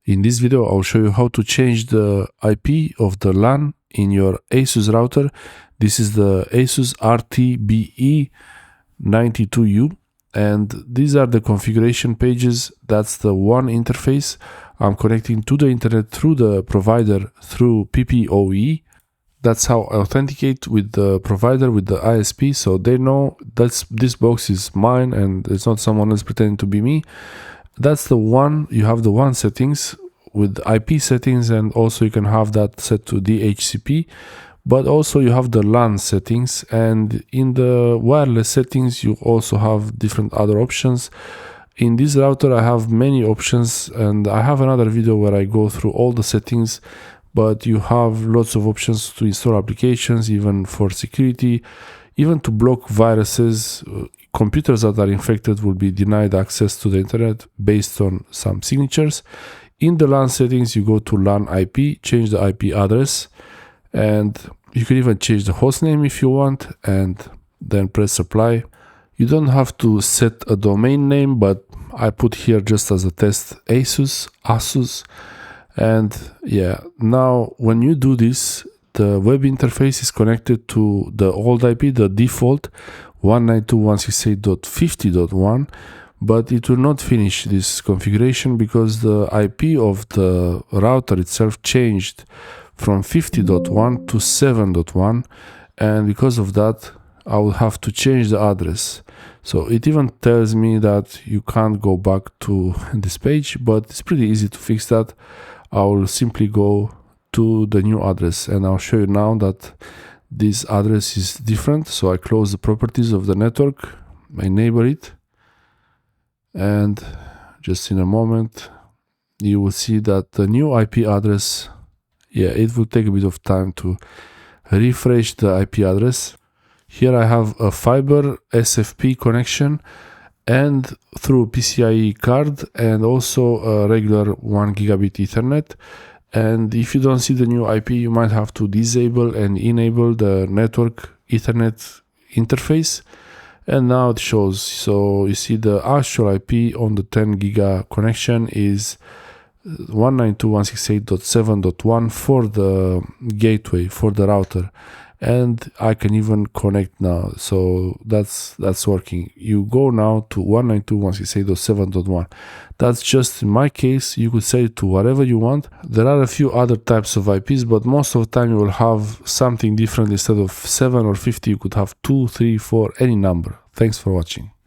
In this video, I'll show you how to change the IP of the LAN in your Asus router. This is the Asus RT-BE92U, and these are the configuration pages. That's the one interface. I'm connecting to the internet through the provider through PPoE. That's how I authenticate with the provider, with the ISP, so they know that this box is mine and it's not someone else pretending to be me. That's the one. You have the one settings with IP settings, and also you can have that set to DHCP, but also you have the LAN settings, and in the wireless settings you also have different other options. In this router I have many options, and I have another video where I go through all the settings, but you have lots of options to install applications, even for security, even to block viruses. Computers that are infected will be denied access to the internet based on some signatures. In the LAN settings, you go to LAN IP, change the IP address, and you can even change the host name if you want, and then press apply. You don't have to set a domain name, but I put here just as a test Asus. And yeah, now when you do this, the web interface is connected to the old IP, the default 192.168.50.1, but it will not finish this configuration because the IP of the router itself changed from 50.1 to 7.1, and because of that I will have to change the address. So it even tells me that you can't go back to this page, but it's pretty easy to fix that. I will simply go to the new address, and I'll show you now that this address is different. So I close the properties of the network, I enable it, and just in a moment you will see that the new IP address, yeah, it will take a bit of time to refresh the IP address. Here I have a fiber SFP connection and through PCIe card, and also a regular 1 gigabit Ethernet. And if you don't see the new IP, you might have to disable and enable the network Ethernet interface. And now it shows. So you see the actual IP on the 10 giga connection is 192.168.7.1 for the gateway, for the router. And I can even connect now, so that's working. You go now to 192.168.7.1. That's just in my case. You could set it to whatever you want. There are a few other types of IPs, but most of the time you will have something different. Instead of 7 or 50, you could have 2, 3, 4, any number. Thanks for watching.